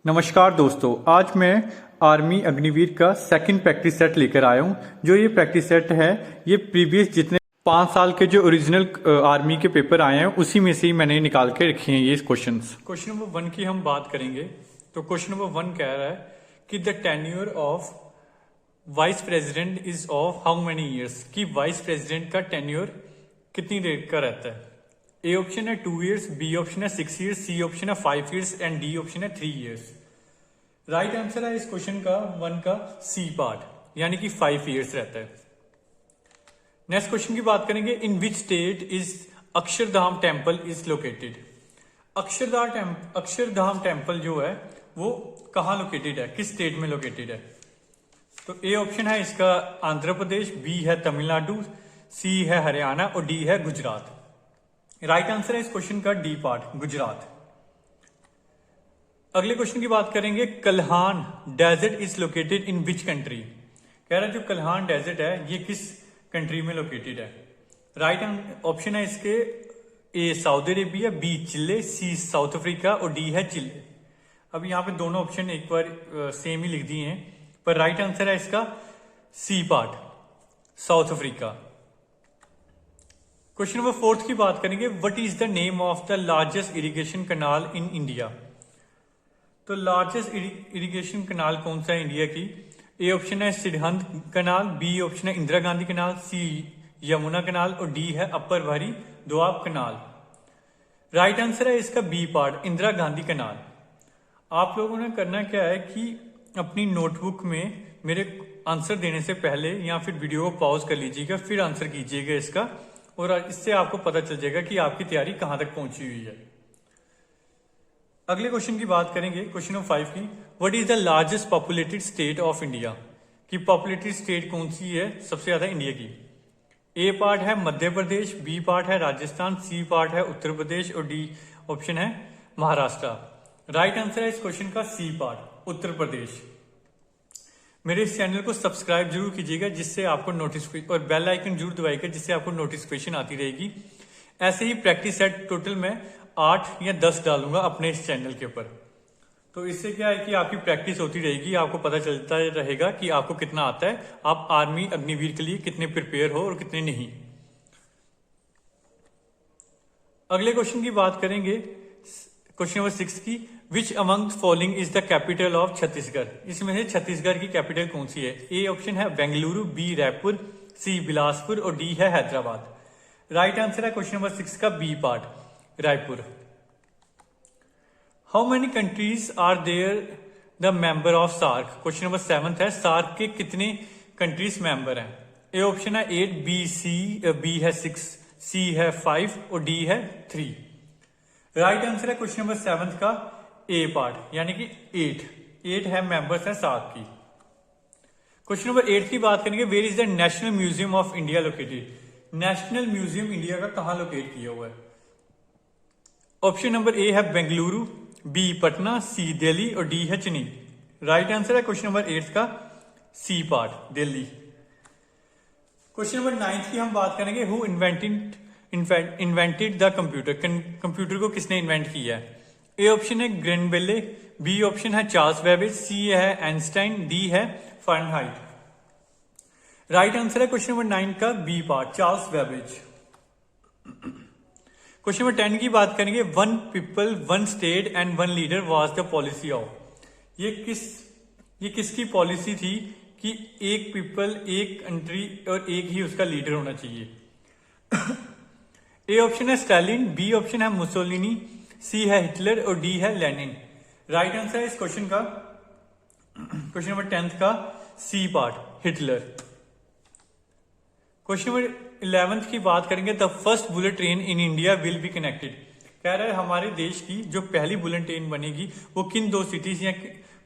नमस्कार दोस्तों, आज मैं आर्मी अग्निवीर का सेकंड प्रैक्टिस सेट लेकर आया हूँ। जो ये प्रैक्टिस सेट है ये प्रीवियस जितने 5 साल के जो ओरिजिनल आर्मी के पेपर आए हैं उसी में से ही मैंने निकाल के रखे हैं ये क्वेश्चंस। क्वेश्चन नंबर 1 की हम बात करेंगे तो क्वेश्चन नंबर 1 कह रहा है कि the tenure of vice president is of how many years, कि वाइस प्रेसिडेंट का टेन्योर कितनी देर का रहता है। ए ऑप्शन है 2 ईयर्स, बी ऑप्शन है 6 ईयर्स, सी ऑप्शन है 5 ईयर्स एंड डी ऑप्शन है 3 ईयर्स। राइट आंसर है इस क्वेश्चन का 1 का सी पार्ट, यानी कि 5 ईयर्स रहता है। नेक्स्ट क्वेश्चन की बात करेंगे, in which state is Akshardham temple is located. Akshardham temple जो है वो कहाँ लोकेटेड है, किस स्टेट में लोकेटेड है। तो ए ऑप्शन है इसका आंध्र प्रदेश, बी है तमिलनाडु, सी है हरियाणा और डी है गुजरात। राइट आंसर है इस क्वेश्चन का डी पार्ट, गुजरात। अगले क्वेश्चन की बात करेंगे, Kalahari desert is located in which country. कह रहा है जो कल्हान डेजर्ट है ये किस कंट्री में लोकेटेड है। राइट ऑप्शन है इसके ए सऊदी अरेबिया, बी चिले, सी साउथ अफ्रीका और डी है चिले। अब यहाँ पे दोनों ऑप्शन एक बार सेम ही लिख दिए हैं, पर राइट आंसर है इसका C part, South Africa. Question number 4 की बात करेंगे, what is the name of the largest irrigation canal in India. तो लार्जेस्ट इरिगेशन कनाल कौन सा है इंडिया की। ए ऑप्शन है सिरहिंद कनाल, बी ऑप्शन है इंदिरा गांधी कनाल, सी यमुना कनाल और डी है अपर भारी दोआब कनाल। राइट आंसर है इसका बी पार्ट, इंदिरा गांधी कनाल। आप लोगों ने करना क्या है कि अपनी नोटबुक में मेरे आंसर देने से पहले या फिर वीडियो को पॉज कर लीजिएगा, फिर आंसर कीजिएगा इसका, और इससे आपको पता चल जाएगा कि आपकी तैयारी कहां तक पहुंची हुई है। अगले क्वेश्चन की बात करेंगे, क्वेश्चन नंबर 5 की, what is the largest populated state of India. कि पॉपुलेटेड स्टेट कौन सी है सबसे ज्यादा इंडिया की। ए पार्ट है मध्य प्रदेश, बी पार्ट है राजस्थान, सी पार्ट है उत्तर प्रदेश और डी ऑप्शन है महाराष्ट्र। राइट आंसर है इस क्वेश्चन का सी पार्ट, उत्तर प्रदेश। मेरे इस चैनल को सब्सक्राइब जरूर कीजिएगा जिससे आपको नोटिफिकेशन, और बेल आइकन जरूर दबाइएगा जिससे आपको नोटिफिकेशन आती रहेगी। ऐसे ही प्रैक्टिस सेट टोटल मैं 8 या 10 डालूंगा अपने इस चैनल के ऊपर। तो इससे क्या है कि आपकी प्रैक्टिस होती रहेगी, आपको पता चलता रहेगा कि आपको कितना आता है, आप आर्मी अग्निवीर के लिए कितने प्रिपेयर हो और कितने नहीं। अगले क्वेश्चन की बात करेंगे, क्वेश्चन नंबर 6 की, which among following is the capital of Chhattisgarh. इसमें से छत्तीसगढ़ की कैपिटल कौन सी है। ए ऑप्शन है बेंगलुरु, बी रायपुर, सी बिलासपुर और डी है हैदराबाद। राइट आंसर है क्वेश्चन नंबर 6 का B part, Raipur. How many countries are there the member of SAARC. Question number 7 है, सार्क के कितने कंट्रीज मेंबर हैं। ए ऑप्शन है 8, बी है 6, सी है 5 और डी है 3। राइट आंसर है क्वेश्चन नंबर 7 का ए पार्ट, यानी कि 8 है मेंबर्स है सार्क की। क्वेश्चन नंबर 8 की बात करेंगे, where is the national museum of India located. National museum India का कहां लोकेट किया हुआ है। ऑप्शन नंबर ए है बेंगलुरु, बी पटना, सी दिल्ली और डी है चेन्नई। राइट आंसर है क्वेश्चन नंबर 8 का C part, Delhi. Question number 9 की हम बात करेंगे, who invented the computer. Computer को किसने इन्वेंट किया है। ए ऑप्शन है ग्रेनबेले, बी ऑप्शन है चार्ल्स बेबेज, सी है आइंस्टाइन, डी है फारेनहाइट। राइट आंसर है क्वेश्चन नंबर 9 का B part, Charles Babbage. Question number 10 की बात करेंगे, 1 people 1 state and 1 leader was the policy of. ये किसकी पॉलिसी थी कि एक पीपल, एक कंट्री और एक ही उसका लीडर होना चाहिए। ए ऑप्शन है स्टालिन, बी ऑप्शन है मुसोलिनी, सी है हिटलर और डी है लेनिन। राइट आंसर है इस क्वेश्चन का, क्वेश्चन नंबर 10 का C part, Hitler. Question number 11 की बात करेंगे, the first bullet train in India will be connected. कह रहा है हमारे देश की जो पहली बुलेट ट्रेन बनेगी वो किन 2 सिटीज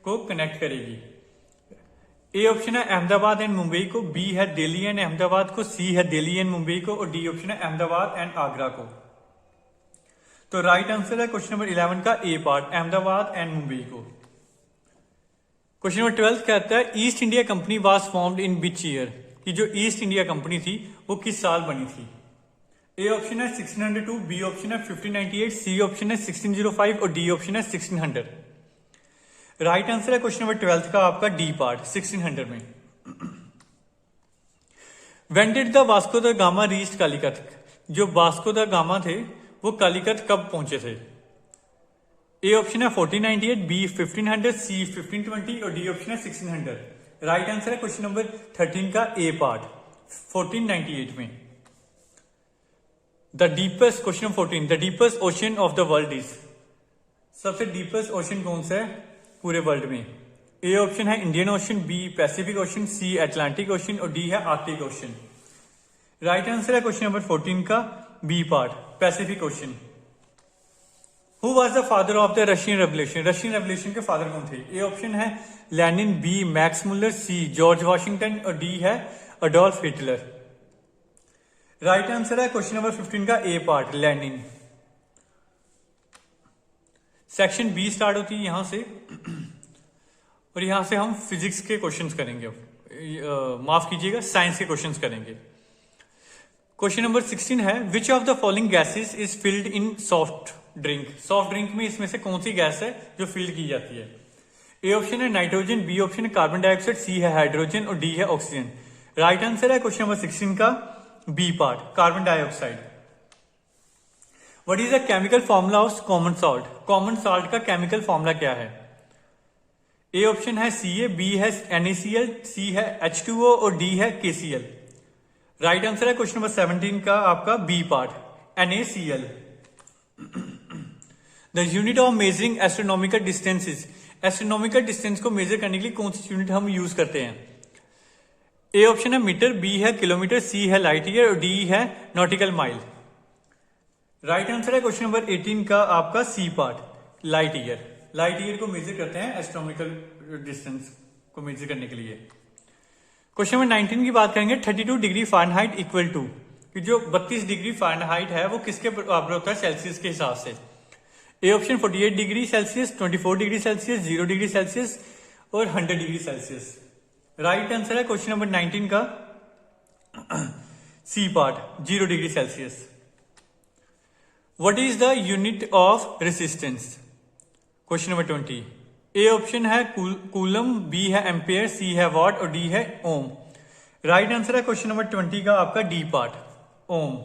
को कनेक्ट करेगी। ए ऑप्शन है अहमदाबाद एंड मुंबई को, बी है दिल्ली एंड अहमदाबाद को, सी है दिल्ली एंड मुंबई को और डी ऑप्शन है अहमदाबाद एंड आगरा को। तो राइट आंसर है क्वेश्चन नंबर 11 का A part, Ahmedabad and Mumbai को। क्वेश्चन नंबर 12 कहता है, east India company was formed in which year. कि जो ईस्ट इंडिया कंपनी थी वो किस साल बनी थी। ए ऑप्शन है 1602, बी ऑप्शन है 1598, सी ऑप्शन है 1605 और डी ऑप्शन है 1600। राइट आंसर है क्वेश्चन नंबर 12 का आपका डी पार्ट 1600 में। When did the Vasco da Gama reach Calicut? जो वास्को द गामा थे वो कालीकत कब पहुंचे थे? ए ऑप्शन है 1498, बी 1500, सी 1520 और डी ऑप्शन है 1600। राइट आंसर है क्वेश्चन नंबर 13 का ए पार्ट 1498 में। The deepest question 14, the deepest ocean of the world is, सबसे डीपेस्ट ओशन कौन सा है पूरे वर्ल्ड में? ए ऑप्शन है Indian ocean, B Pacific ocean, C Atlantic ocean और डी है आर्कटिक ओशन। राइट आंसर है क्वेश्चन नंबर 14 का B part Pacific ocean. Who was the father of the Russian revolution? Russian revolution के father कौन थे? A option है Lenin, B Max Muller, C George Washington और D है Adolf Hitler. Right answer है question number 15 का A part Lenin. Section B start होती है यहां से और यहां से हम फिजिक्स के क्वेश्चंस करेंगे, माफ कीजिएगा साइंस के क्वेश्चंस करेंगे। क्वेश्चन नंबर 16 है which of the following gases is filled in soft drink? Soft drink में इसमें से कौन सी गैस है जो फिल्ड की जाती है? ए ऑप्शन है नाइट्रोजन, बी ऑप्शन है कार्बन डाइऑक्साइड, सी है हाइड्रोजन और डी है ऑक्सीजन। राइट आंसर है क्वेश्चन नंबर 16 का B part carbon dioxide. What is the chemical formula of common salt? Common salt का केमिकल फॉर्मूला क्या है? ए ऑप्शन है सी, बी है NaCl, सी है H2O और डी है KCl। राइट आंसर है क्वेश्चन नंबर 17 का आपका B part NaCl। The unit of measuring astronomical distances, astronomical distance को मेजर करने के लिए कौन सी यूनिट हम यूज करते हैं? ए ऑप्शन है मीटर, बी है किलोमीटर, सी है लाइट ईयर और डी है नॉटिकल माइल। राइट आंसर है क्वेश्चन नंबर 18 का आपका C part light year. Light year को मेजर करते हैं एस्ट्रोनॉमिकल डिस्टेंस को मेजर करने के लिए। क्वेश्चन नंबर 19 की बात करेंगे 32 डिग्री फ़ारेनहाइट इक्वल टू, कि जो 32 डिग्री फ़ारेनहाइट है वो किसके बराबर होता है सेल्सियस के हिसाब से? A option 48 degree Celsius, 24 degree Celsius, 0 degree Celsius और 100 डिग्री सेल्सियस। राइट आंसर है क्वेश्चन नंबर 19 का C part 0 degree Celsius. What is the unit of resistance? Question number 20, A option है कूलम, बी है ampere, C है watt और D है ohm. Right answer है question number 20 का आपका डी पार्ट ओम।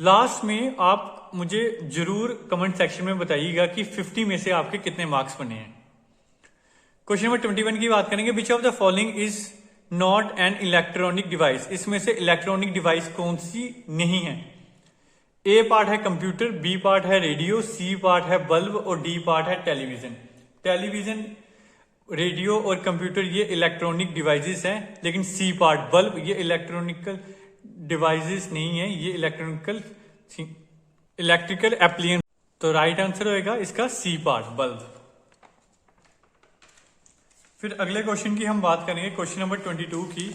लास्ट में आप मुझे जरूर कमेंट सेक्शन में बताइएगा कि 50 में से आपके कितने मार्क्स बने हैं। क्वेश्चन नंबर 21 की बात करेंगे which of the following is not an electronic device? इसमें से इलेक्ट्रॉनिक डिवाइस कौन सी नहीं है? ए पार्ट है कंप्यूटर, बी पार्ट है रेडियो, सी पार्ट है बल्ब और डी पार्ट है टेलीविजन। टेलीविजन, रेडियो और कंप्यूटर ये इलेक्ट्रॉनिक डिवाइसेस हैं, लेकिन सी पार्ट बल्ब ये इलेक्ट्रॉनिकल डिवाइसेस नहीं है, ये इलेक्ट्रिकल एप्लियंस। तो राइट आंसर होएगा इसका सी पार्ट बल्ब। फिर अगले क्वेश्चन की हम बात करेंगे क्वेश्चन नंबर 22 की।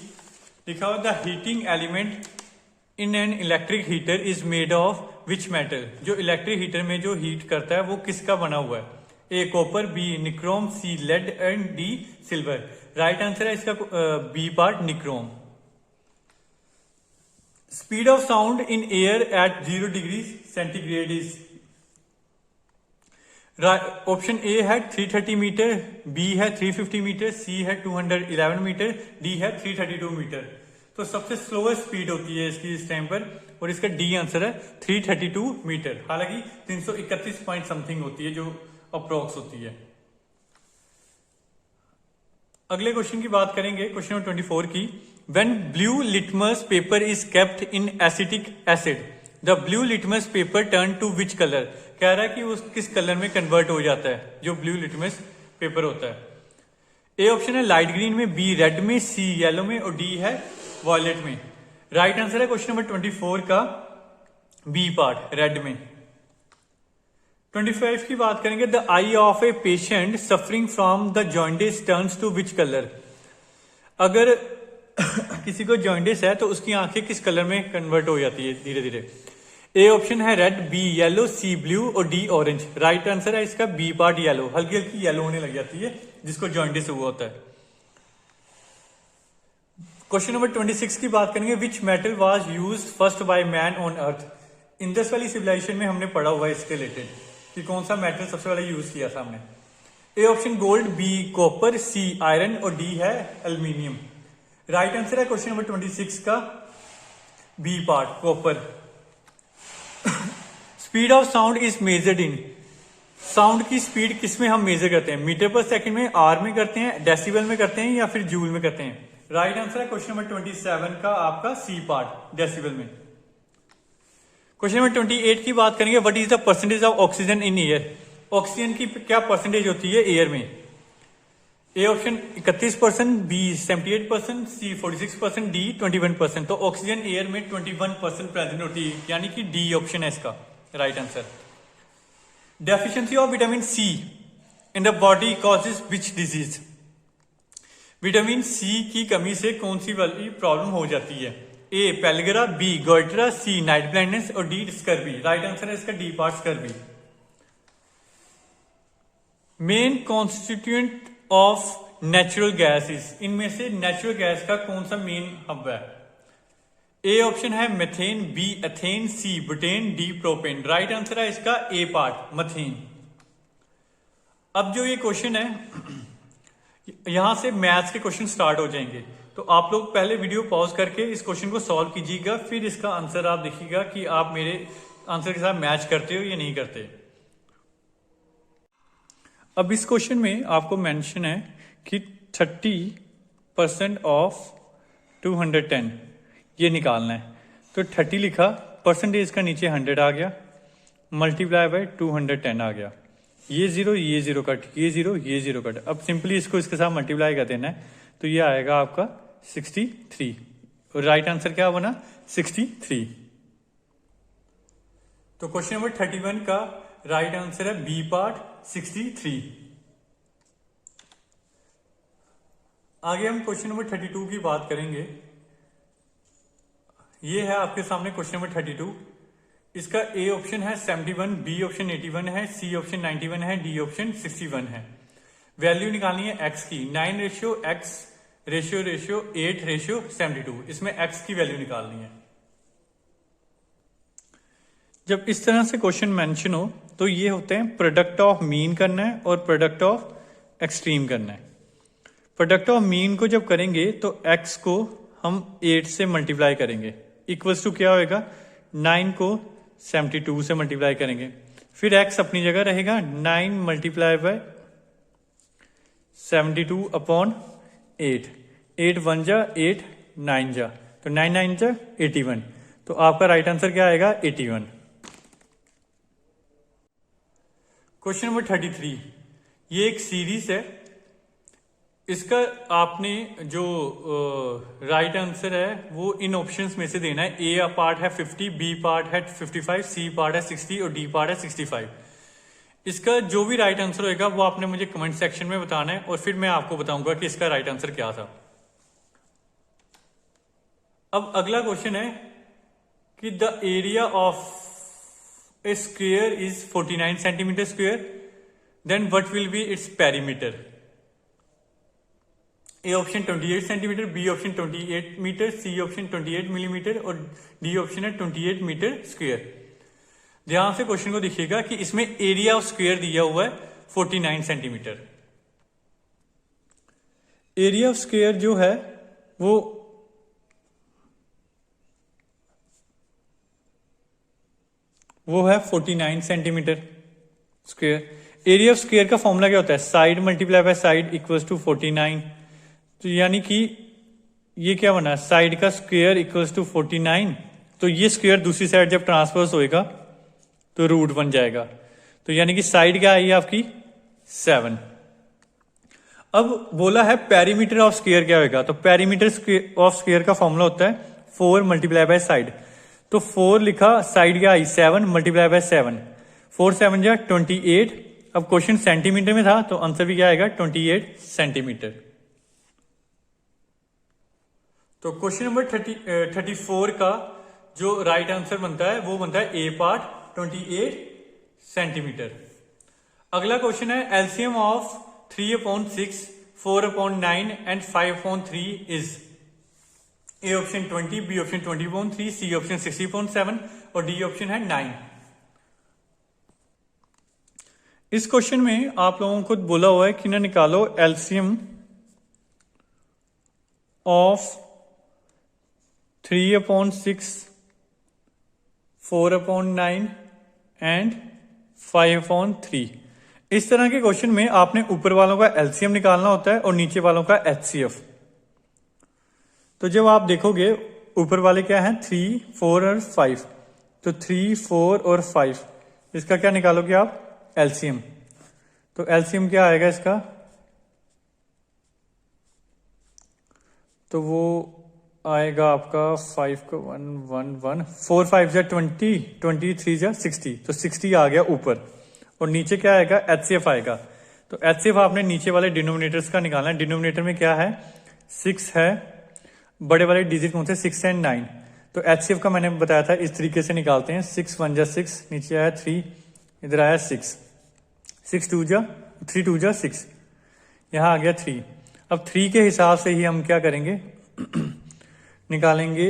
लिखा हुआ the heating element in an electric heater is made of which metal? जो इलेक्ट्रिक हीटर में जो हीट करता है वो किसका बना हुआ है? A copper, B nichrome, C lead and D silver. Right answer है इसका B part nichrome. Speed of sound in air at 0 degree centigrade is, option A है 330 मीटर, बी है 350 मीटर, सी है 211 मीटर, डी है 332 मीटर। तो सबसे slowest speed होती है इसकी इस टाइम पर और इसका डी आंसर है 332 मीटर। हालांकि 331 पॉइंट समथिंग होती है जो अप्रोक्स होती है। अगले क्वेश्चन की बात करेंगे क्वेश्चन नंबर 24 की। When blue litmus paper is kept in acetic acid the blue litmus paper turn to which colour? कह रहा है कि वो किस कलर में कन्वर्ट हो जाता है जो ब्लू लिटमस पेपर होता है? ए ऑप्शन है लाइट ग्रीन में, बी रेड में, सी येलो में और डी है वॉयलेट में। राइट आंसर है क्वेश्चन नंबर 24 का बी पार्ट रेड में। 25 की बात करेंगे the eye of a patient suffering from the jaundice turns to which colour? अगर किसी को जॉइंटिस है तो उसकी आंखें किस कलर में कन्वर्ट हो जाती है धीरे धीरे? ए ऑप्शन है रेड, बी येलो, सी ब्लू और डी ऑरेंज। राइट आंसर है इसका बी पार्ट येलो। हल्की हल्की येलो होने लग जाती है जिसको जॉइंटिस हुआ होता है। क्वेश्चन नंबर 26 की बात करेंगे which metal was used first by man on earth? Indus valley civilisation में हमने पढ़ा हुआ है इसके रिलेटेड कि कौन सा मेटल सबसे पहले यूज किया था हमने। A option gold, B copper, C iron और डी है एल्यूमिनियम। राइट आंसर है क्वेश्चन नंबर 26 का B part, copper. Speed of sound is measured in, sound की स्पीड किस में हम मेजर करते हैं? मीटर पर सेकंड में, आर में करते हैं, डेसिबल में करते हैं या फिर जूल में करते हैं? राइट आंसर है क्वेश्चन नंबर 27 का आपका सी पार्ट, डेसिबल में। क्वेश्चन नंबर 28 की बात करेंगे, what is the percentage of oxygen in air? Oxygen की क्या परसेंटेज होती है एयर में? A option 31%, B 78%, C 46%, D 21%। तो ऑक्सीजन एयर में 21% प्रेजेंट होती है, यानी कि डी ऑप्शन है इसका right answer. Deficiency of vitamin C in the body causes which disease? Vitamin C की कमी से कौन सी वाली प्रॉब्लम हो जाती है? ए पेलगरा, बी गोइट्रा, सी नाइट ब्लाइंडनेस और डी स्कर्वी। राइट आंसर है इसका D part, scurvy. Main constituent of natural gases, इनमें से नेचुरल गैस का कौन सा मेन हब है? ए ऑप्शन है methane, B ethane, C butane, D propane. Right answer है इसका ए पार्ट, मथेन। अब जो ये क्वेश्चन है, यहां से मैथ्स के क्वेश्चन स्टार्ट हो जाएंगे, तो आप लोग पहले वीडियो पॉज करके इस क्वेश्चन को सॉल्व कीजिएगा, फिर इसका आंसर आप देखिएगा कि आप मेरे आंसर के साथ मैच करते हो या नहीं करते। अब इस क्वेश्चन में आपको मेंशन है कि 30% ऑफ 210 ये निकालना है। तो 30 लिखा, परसेंटेज का नीचे 100 आ गया, मल्टीप्लाई बाय 210 आ गया। ये जीरो कट, ये जीरो कट। अब सिंपली इसको इसके साथ मल्टीप्लाई कर देना है, तो ये आएगा आपका 63। और राइट आंसर क्या बना? 63। तो क्वेश्चन नंबर 31 का राइट आंसर है बी पार्ट, 63। आगे हम क्वेश्चन नंबर 32 की बात करेंगे। ये है आपके सामने क्वेश्चन नंबर 32। इसका ए ऑप्शन है 71, बी ऑप्शन 81 है, सी ऑप्शन 91 है, डी ऑप्शन 61 है। वैल्यू निकालनी है एक्स की, 9 रेशियो एक्स रेशियो 8 रेशियो 72। इसमें एक्स की वैल्यू निकालनी है। जब इस तरह से क्वेश्चन मेंशन हो तो ये होते हैं प्रोडक्ट ऑफ मीन करना है और प्रोडक्ट ऑफ एक्सट्रीम करना है। प्रोडक्ट ऑफ मीन को जब करेंगे तो x को हम 8 से मल्टीप्लाई करेंगे, इक्वल्स टू क्या होएगा? 9 को 72 से मल्टीप्लाई करेंगे, फिर x अपनी जगह रहेगा, 9 मल्टीप्लाई बाय 72 अपॉन 8। 8 1 जा 8, 9 जा, तो 9 9 जा 81। तो आपका राइट आंसर क्या आएगा? 81। क्वेश्चन नंबर 33, ये एक सीरीज है। इसका आपने जो राइट आंसर है वो इन ऑप्शंस में से देना है। ए पार्ट है 50, बी पार्ट है 55, सी पार्ट है 60 और डी पार्ट है 65। इसका जो भी राइट आंसर होएगा वो आपने मुझे कमेंट सेक्शन में बताना है और फिर मैं आपको बताऊंगा कि इसका राइट आंसर क्या था। अब अगला क्वेश्चन है कि the area of a square is 49 centimetre square, then what will be its perimeter? A option 28 centimetre, B option 28 metre, C option 28 millimetre और डी ऑप्शन है 28 मीटर स्क्वेयर। ध्यान से क्वेश्चन को देखिएगा कि इसमें एरिया ऑफ स्क्वेयर दिया हुआ है 49 सेंटीमीटर। एरिया ऑफ स्क्वेयर जो है वो है 49 centimetre square. Area of square का फॉर्मूला क्या होता है? Side multiply by side equals to 49। तो यानी कि ये क्या बना? साइड का स्क्वेयर इक्वल्स टू 49। तो ये स्क्वेयर दूसरी साइड जब ट्रांसफर्स होएगा तो रूट बन जाएगा। तो यानी कि साइड क्या आई आपकी? 7। अब बोला है पेरीमीटर ऑफ स्क्वेयर क्या होगा? तो पेरीमीटर ऑफ स्क्वेयर का फॉर्मूला होता है 4 मल्टीप्लाई बाय साइड। तो 4 लिखा, साइड क्या आई? 7 मल्टीप्लाई बाय 7, 4 7 जा 28। अब क्वेश्चन सेंटीमीटर में था तो आंसर भी क्या आएगा? 28 सेंटीमीटर। तो क्वेश्चन नंबर 34 का जो राइट आंसर बनता है वो बनता है ए पार्ट, 28 सेंटीमीटर। अगला क्वेश्चन है एलसीएम ऑफ 3/6, 4/9 एंड 5/3 इज? A option 20, B option 20/3, C option 60/7 और डी ऑप्शन है 9। इस क्वेश्चन में आप लोगों को बोला हुआ है कि ना निकालो एलसीएम ऑफ 3/6, 4/9 एंड 5/3। इस तरह के क्वेश्चन में आपने ऊपर वालों का एलसीएम निकालना होता है और नीचे वालों का एचसीएफ। तो जब आप देखोगे ऊपर वाले क्या हैं 3, 4 और 5, तो 3, 4 और 5 इसका क्या निकालोगे आप एलसीएम। तो एलसीएम क्या आएगा इसका, तो वो आएगा आपका 5 को 1 1 1 4 5 जा 20, 23 जा 60, तो 60 आ गया ऊपर। और नीचे क्या आएगा एचसीएफ आएगा। तो एचसीएफ आपने नीचे वाले डिनोमिनेटर्स का निकालना है। डिनोमिनेटर में क्या है 6 है, बड़े वाले डिजिट कौन से 6 एंड 9। तो एचसीएफ का मैंने बताया था इस तरीके से निकालते हैं। 6 1 जा 6, नीचे आया 3, इधर आया 6, 6 2 जा 3 2 जा 6, यहाँ आ गया 3। अब 3 के हिसाब से ही हम क्या करेंगे निकालेंगे।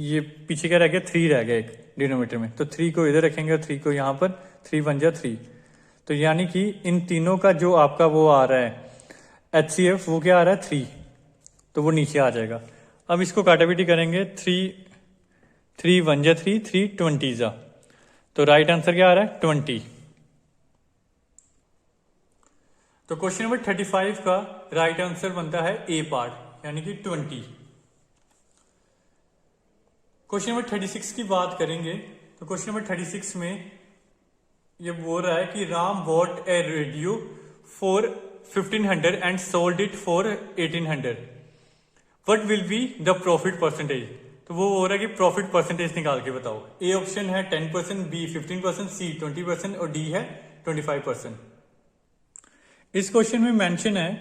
ये पीछे क्या रह गया 3 रह गया एक डिनोमिनेटर में, तो 3 को इधर रखेंगे और 3 को यहाँ पर, 3 1 जा 3। तो यानी कि इन तीनों का जो आपका वो आ रहा है एचसीएफ वो क्या आ रहा है 3, तो वो नीचे आ जाएगा। अब इसको काटापीटी करेंगे 3 1 जा 3, 3 20 जा, तो राइट आंसर क्या आ रहा है 20। तो क्वेश्चन नंबर 35 का राइट आंसर बनता है ए पार्ट यानी कि 20। क्वेश्चन नंबर 36 की बात करेंगे तो क्वेश्चन नंबर 36 में ये बोल रहा है कि Ram bot A radio for 1500 and sold it for 1800, what will be the profit percentage. तो वो हो रहा है कि प्रॉफिट परसेंटेज निकाल के बताओ। ए ऑप्शन है 10%, बी 15%, सी 20% और डी है 25%। इस क्वेश्चन में मेंशन है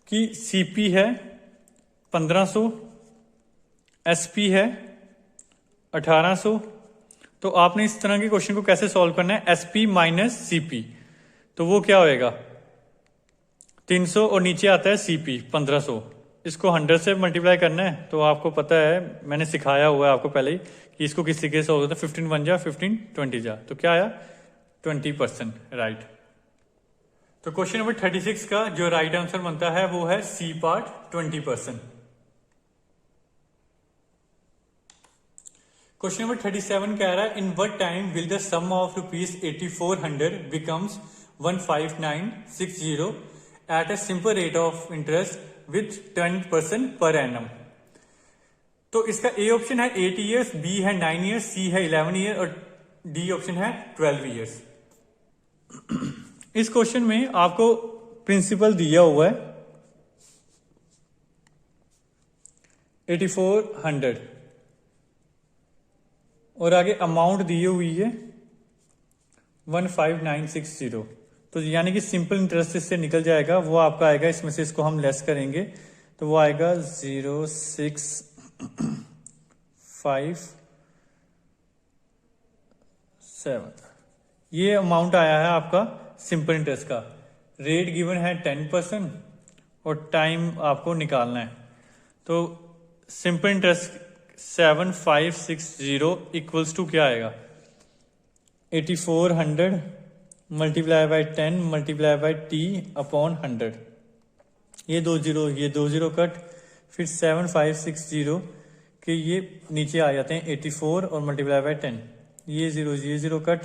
कि सीपी है 1500, एसपी है 1800। तो आपने इस तरह के क्वेश्चन को कैसे सॉल्व करना है, एसपी माइनस सीपी, तो वो क्या होएगा 300 और नीचे आता है सीपी 1500। इसको 100 से मल्टीप्लाई करना है, तो आपको पता है मैंने सिखाया हुआ है आपको पहले ही कि इसको किस तरीके से होता है 15 1 जा 15 20 जा, तो क्या आया 20%, राइट। तो क्वेश्चन नंबर 36 का जो राइट आंसर बनता है वो है सी पार्ट 20%। क्वेश्चन नंबर 37 कह रहा है in what time will the sum of ₹8400 becomes 15960 at a simple rate of interest with 10% per annum. तो इसका ए ऑप्शन है 8 ईयर्स, बी है 9 ईयर्स, सी है 11 ईयर और डी ऑप्शन है 12 ईयर्स। इस क्वेश्चन में आपको प्रिंसिपल दिया हुआ है 8400 और आगे अमाउंट दी हुई है 15960। तो यानी कि सिंपल इंटरेस्ट इससे निकल जाएगा, वो आपका आएगा, इसमें से इसको हम लेस करेंगे तो वो आएगा 0657। ये अमाउंट आया है आपका सिंपल इंटरेस्ट का। रेट गिवन है 10% और टाइम आपको निकालना है। तो सिंपल इंटरेस्ट 7560 इक्वल्स टू क्या आएगा 8400 multiply by 10 multiply by T upon 100। ये 2 जीरो कट, फिर 7560 के ये नीचे आ जाते हैं 84 और मल्टीप्लाई बाय 10, ये जीरो कट।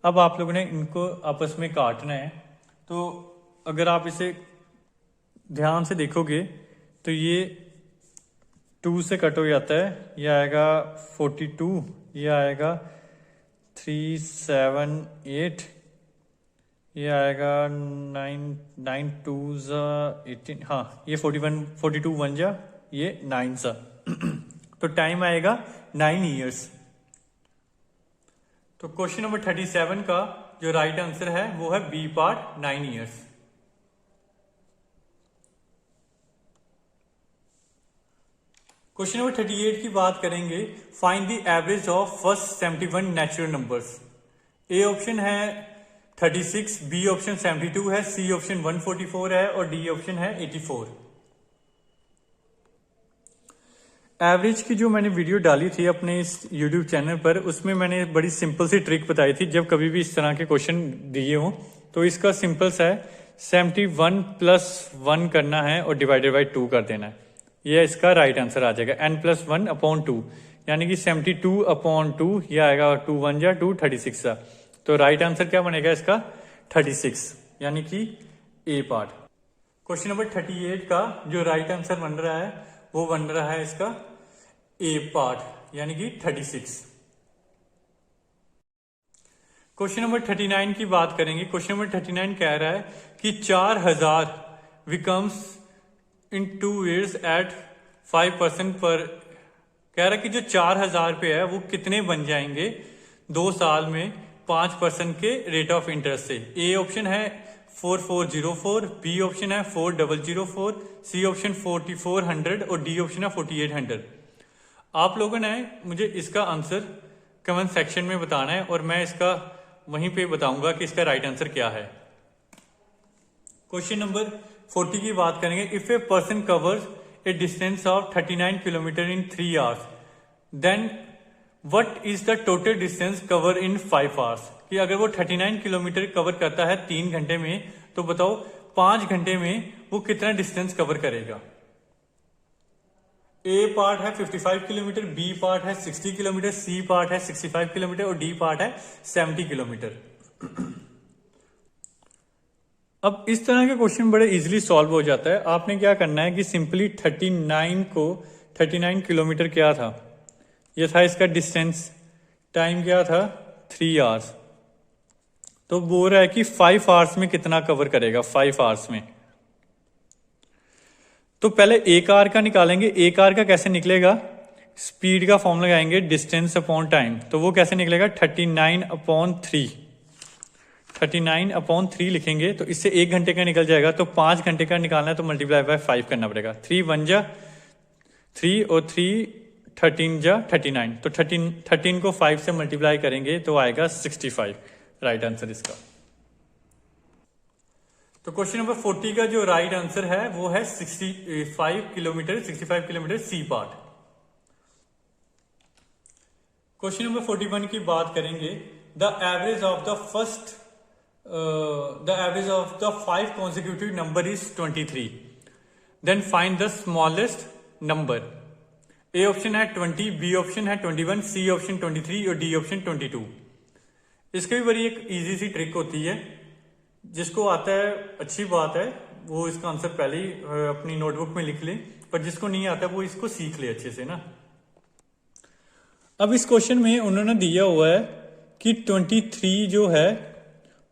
अब आप लोगों ने इनको आपस में काटना है। तो अगर आप इसे ध्यान से देखोगे तो ये 2 से कट हो जाता है, ये आएगा 42, ये आएगा 378, ये आएगा 9 2 18, हाँ ये 42 1 जा, ये 9 सा तो टाइम आएगा 9 ईयर्स। तो क्वेश्चन नंबर 37 का जो राइट आंसर है वो है B part 9 years. Question number 38 की बात करेंगे, find the average of first 71 natural numbers. A option है 36, बी ऑप्शन 72 है, सी ऑप्शन 144 है और डी ऑप्शन है 84। एवरेज की जो मैंने वीडियो डाली थी अपने इस यूट्यूब चैनल पर, उसमें मैंने बड़ी सिंपल सी ट्रिक बताई थी। जब कभी भी इस तरह के क्वेश्चन दिए हों तो इसका सिंपल सा है, 71 + 1 करना है और डिवाइडेड बाई 2 कर देना है। ये इसका राइट आंसर आ जाएगा, n+1/2, यानी कि 72/2, यह आएगा 2 1 जा 2 36 सा। तो राइट आंसर क्या बनेगा इसका? 36, यानी कि ए पार्ट। क्वेश्चन नंबर 38 का जो राइट आंसर बन रहा है वो बन रहा है इसका ए पार्ट, यानी कि 36। क्वेश्चन नंबर 39 की बात करेंगे। क्वेश्चन नंबर 39 कह रहा है कि 4000 बिकम्स इन 2 years एट 5% पर। कह रहा है कि जो 4000 पे है वो कितने बन जाएंगे 2 साल में 5% के रेट ऑफ इंटरेस्ट से। ए ऑप्शन है 4404, बी ऑप्शन है 4004, सी ऑप्शन 4400 और डी ऑप्शन है 4800। आप लोगों ने मुझे इसका आंसर कमेंट सेक्शन में बताना है और मैं इसका वहीं पे बताऊंगा कि इसका राइट आंसर क्या है। क्वेश्चन नंबर 40 की बात करेंगे। If a person covers a distance of 39 kilometre in 3 hours, then what is the total distance cover in 5 hours। कि अगर वो 39 किलोमीटर कवर करता है 3 घंटे में, तो बताओ 5 घंटे में वो कितना डिस्टेंस कवर करेगा। ए पार्ट है 55 किलोमीटर, बी पार्ट है 60 किलोमीटर, सी पार्ट है 65 किलोमीटर और डी पार्ट है 70 किलोमीटर। अब इस तरह के क्वेश्चन बड़े इजीली सॉल्व हो जाता है। आपने क्या करना है कि सिंपली 39 किलोमीटर क्या था, ये था इसका डिस्टेंस, टाइम क्या था 3 hours। तो बोल रहा है कि 5 hours में कितना कवर करेगा 5 hours में। तो पहले ए कार का निकालेंगे। ए कार का कैसे निकलेगा? स्पीड का फॉर्म लगाएंगे डिस्टेंस अपॉन टाइम। तो वो कैसे निकलेगा? 39/3 लिखेंगे तो इससे 1 घंटे का निकल जाएगा। तो 5 घंटे का निकालना है तो मल्टीप्लाई बाय 5 करना पड़ेगा। 3 1 जा 3 और 3 13 जा 39। तो 13 को 5 से मल्टीप्लाई करेंगे तो आएगा 65, राइट आंसर इसका। तो क्वेश्चन नंबर 40 का जो राइट आंसर है वो है 65 kilometre C part. Question number 41 की बात करेंगे। The average of the 5 consecutive number is 23, then find the smallest number. A option है 20, बी ऑप्शन है 21, सी ऑप्शन 23 और डी ऑप्शन 22। इसकी भी बड़ी एक इजी सी ट्रिक होती है, जिसको आता है अच्छी बात है, वो इसका आंसर पहले ही अपनी नोटबुक में लिख ले, पर जिसको नहीं आता वो इसको सीख ले अच्छे से ना। अब इस क्वेश्चन में उन्होंने दिया हुआ है कि 23 जो है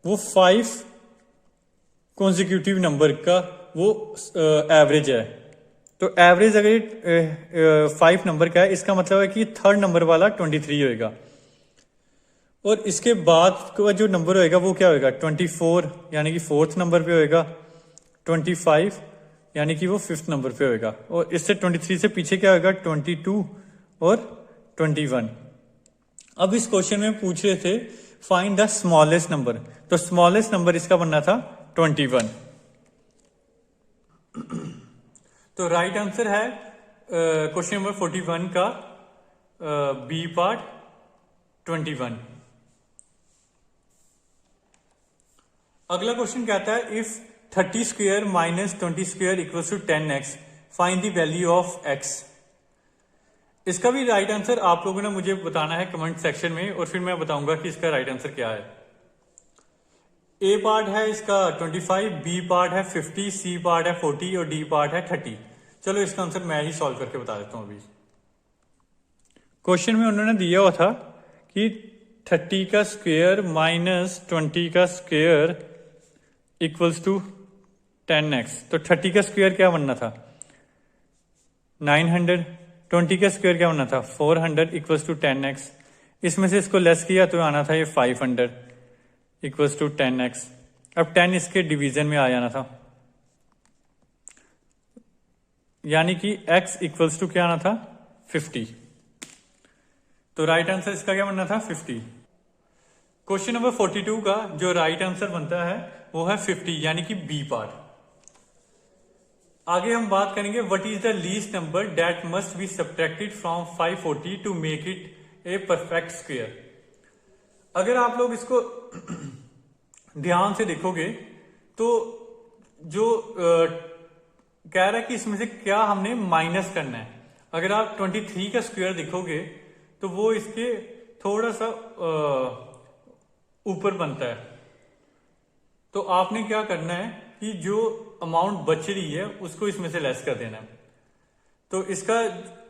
वो 5 कॉन्जिक्यूटिव नंबर का वो एवरेज है। तो एवरेज अगर 5 नंबर का है, इसका मतलब है कि थर्ड नंबर वाला 23 होएगा और इसके बाद का जो नंबर होएगा वो क्या होएगा? 24, यानी कि 4th नंबर पे होएगा। 25 यानी कि वो 5th नंबर पे होएगा। और इससे 23 से पीछे क्या होएगा? 22 और 21। अब इस क्वेश्चन में पूछ रहे थे फाइंड द स्मॉलेस्ट नंबर, तो स्मॉलेस्ट नंबर इसका बनना था 21। तो राइट आंसर है क्वेश्चन नंबर 41 का बी पार्ट 21। अगला क्वेश्चन कहता है if 30 square minus 20 square equals to 10x, find the value of x। इसका भी राइट आंसर आप लोगों ने मुझे बताना है कमेंट सेक्शन में और फिर मैं बताऊंगा कि इसका राइट आंसर क्या है। ए पार्ट है इसका 25, बी पार्ट है 50, सी पार्ट है 40 और डी पार्ट है 30। चलो इसका आंसर मैं ही सॉल्व करके बता देता हूं। अभी क्वेश्चन में उन्होंने दिया हुआ था कि 30 का स्क्वायर माइनस 20 का स्क्वायर इक्वल्स टू 10x। तो 30 का स्क्वायर क्या बनना था? 900। 20 का स्क्वायर क्या बनना था? 400 इक्वल्स टू 10x। इसमें से इसको लेस किया तो आना था ये 500 इक्वल्स टू 10x। अब 10 इसके डिवीजन में आ जाना था, यानी कि x इक्वल्स टू क्या आना था? 50। तो राइट आंसर इसका क्या बनना था? 50। क्वेश्चन नंबर 42 का जो राइट आंसर बनता है वो है 50, यानी कि बी पार्ट। आगे हम बात करेंगे what is the least number that must be subtracted from 540 to make it a perfect square. अगर आप लोग इसको ध्यान से देखोगे तो जो कह रहा है कि इसमें से क्या हमने माइनस करना है। अगर आप 23 का स्क्वायर देखोगे तो वो इसके थोड़ा सा ऊपर बनता है। तो आपने क्या करना है कि जो अमाउंट बच रही है उसको इसमें से लेस कर देना है। तो इसका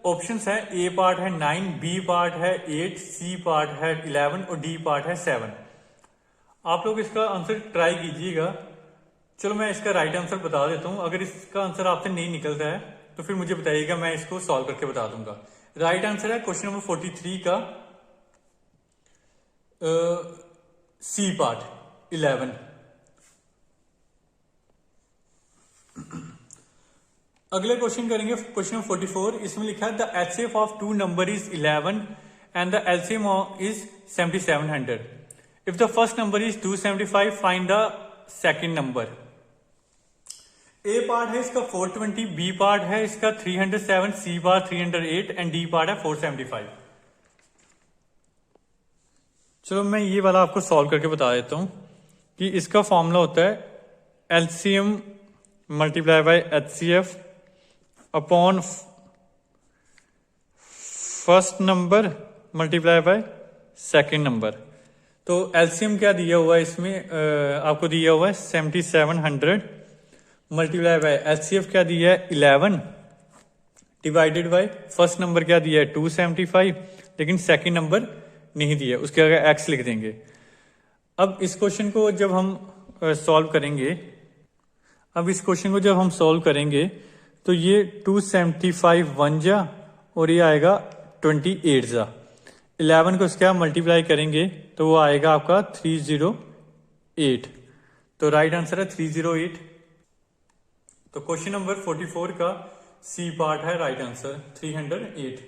ऑप्शंस है, ए पार्ट है 9, बी पार्ट है 8, सी पार्ट है 11 और डी पार्ट है 7। आप लोग इसका आंसर ट्राई कीजिएगा। चलो मैं इसका राइट आंसर बता देता हूं। अगर इसका आंसर आपसे नहीं निकलता है तो फिर मुझे बताइएगा, मैं इसको सॉल्व करके बता दूंगा। राइट आंसर है क्वेश्चन नंबर 43 का सी पार्ट 11। अगले क्वेश्चन करेंगे क्वेश्चन नंबर 44। इसमें लिखा है the HCF of two number is 11 and the LCM is 7700। If the first number is 275 find the second number. A part है इसका 420, बी पार्ट है इसका 307, C part 308 and D part है 475। चलो मैं ये वाला आपको सॉल्व करके बता देता हूं कि इसका फॉर्मूला होता है LCM multiply by HCF upon first number multiply by second number. तो एलसीएम क्या दिया हुआ है इसमें, आपको दिया हुआ है 7700 मल्टीप्लाई बाय एचसीएफ क्या दिया है 11 डिवाइडेड बाय फर्स्ट नंबर क्या दिया है 275, लेकिन सेकंड नंबर नहीं दिया, उसके आगे एक्स लिख देंगे। अब इस क्वेश्चन को जब हम सॉल्व करेंगे तो ये 275 वन जा और ये आएगा 28 जा। 11 को क्या मल्टीप्लाई करेंगे तो वो आएगा आपका 308। तो राइट आंसर है 308। तो क्वेश्चन नंबर 44 का सी पार्ट है राइट आंसर 308।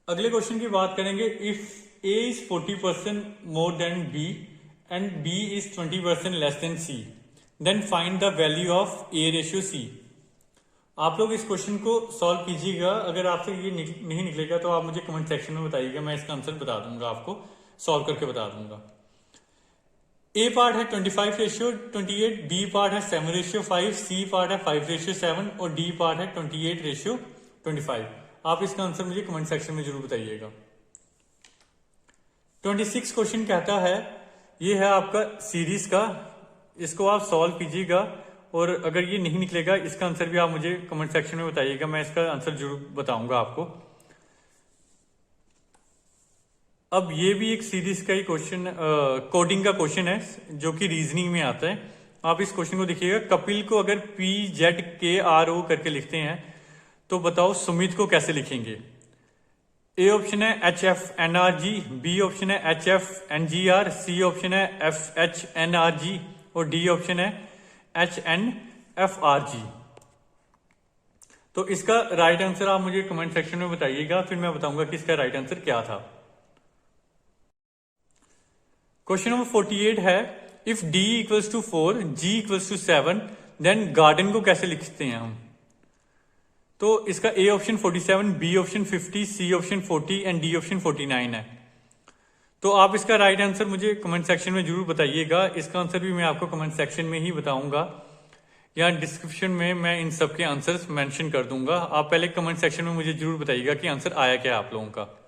अगले क्वेश्चन की बात करेंगे। If A is 40% more than B and B is 20% less than C, then find the value of A ratio C. आप लोग इस क्वेश्चन को सॉल्व कीजिएगा। अगर आपसे ये नहीं निकलेगा तो आप मुझे कमेंट सेक्शन में बताइएगा, मैं इसका आंसर बता दूंगा, आपको सॉल्व करके बता दूंगा। ए पार्ट है 25:28, बी पार्ट है 7:5, सी पार्ट है 5:7 और डी पार्ट है 28:25। आप इसका आंसर मुझे कमेंट सेक्शन में जरूर बताइएगा। 26 क्वेश्चन कहता है, ये है आपका सीरीज का, इसको आप सॉल्व कीजिएगा और अगर ये नहीं निकलेगा इसका आंसर भी आप मुझे कमेंट सेक्शन में बताइएगा, मैं इसका आंसर जरूर बताऊंगा आपको। अब ये भी एक सीरीज का ही क्वेश्चन, कोडिंग का क्वेश्चन है जो कि रीजनिंग में आता है। आप इस क्वेश्चन को देखिएगा। कपिल को अगर PZKRO करके लिखते हैं तो बताओ सुमित को कैसे लिखेंगे। ए ऑप्शन है HFNRG, बी ऑप्शन है HFNGR, सी ऑप्शन है FHNRG और डी ऑप्शन है HNFRG। तो इसका राइट आंसर आप मुझे कमेंट सेक्शन में बताइएगा, फिर मैं बताऊंगा कि इसका राइट आंसर क्या था। क्वेश्चन नंबर 48 है, if D equals to 4, G equals to 7, then garden को कैसे लिखते हैं हम। तो इसका A option 47, B option 50, C option 40 and D option 49 है। तो आप इसका राइट आंसर मुझे कमेंट सेक्शन में जरूर बताइएगा। इसका आंसर भी मैं आपको कमेंट सेक्शन में ही बताऊंगा, या डिस्क्रिप्शन में मैं इन सब के आंसर्स मेंशन कर दूंगा। आप पहले कमेंट सेक्शन में मुझे जरूर बताइएगा कि आंसर आया क्या आप लोगों का।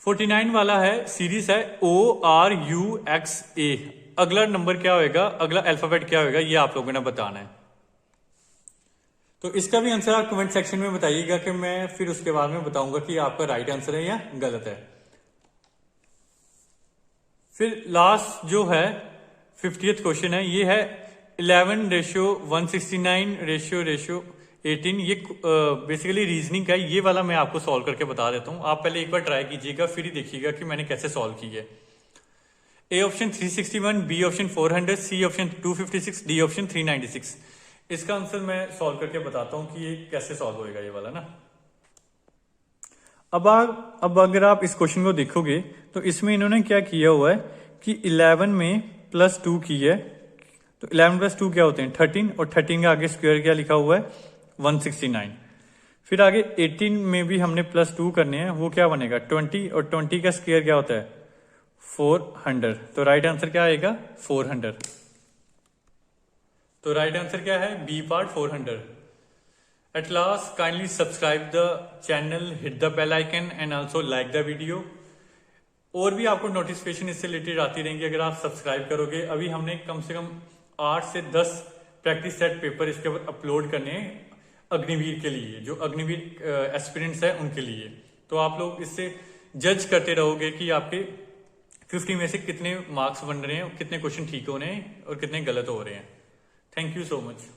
49 वाला है, सीरीज है ORUXA। अगला नंबर क्या होएगा, अगला अल्फाबेट क्या होएगा, ये आप लोगों ने बताना है। तो इसका भी आंसर आप कमेंट सेक्शन में बताइएगा कि मैं फिर उसके बाद में बताऊंगा कि आपका राइट आंसर है या गलत है। फिर लास्ट जो है 50th क्वेश्चन है, ये है 11:169:18। ये बेसिकली रीजनिंग का है। ये वाला मैं आपको सॉल्व करके बता देता हूं। आप पहले एक बार ट्राई कीजिएगा, फिर ही देखिएगा कि मैंने कैसे सॉल्व की है। A option 361, B option 400, C option 256, D option 396। इसका आंसर मैं सॉल्व करके बताता हूं कि ये कैसे सॉल्व होएगा ये वाला ना। अब अगर आप इस क्वेश्चन को देखोगे तो इसमें इन्होंने क्या किया हुआ है कि 11 में +2 की है, तो 11+2 क्या होते हैं 13, और 13 के आगे स्क्वायर क्या लिखा हुआ है 169। फिर आगे 18 में भी हमने +2 करने हैं, वो क्या बनेगा 20, और 20 का स्क्वायर क्या होता है 400। तो राइट आंसर क्या आएगा 400। तो राइट आंसर क्या है B part 400। At last, kindly subscribe the channel, hit the bell icon and also like the video। और भी आपको नोटिफिकेशन इससे रिलेटेड आती रहेंगी अगर आप सब्सक्राइब करोगे। अभी हमने कम से कम 8 से 10 प्रैक्टिस सेट पेपर इसके ऊपर अपलोड करने हैं अग्निवीर के लिए, जो अग्निवीर एस्पिरेंट्स है उनके लिए। तो आप लोग इससे जज करते रहोगे कि आपके 50 में से कितने मार्क्स बन रहे हैं, कितने क्वेश्चन ठीक हो रहे हैं और कितने गलत हो रहे हैं। Thank you so much.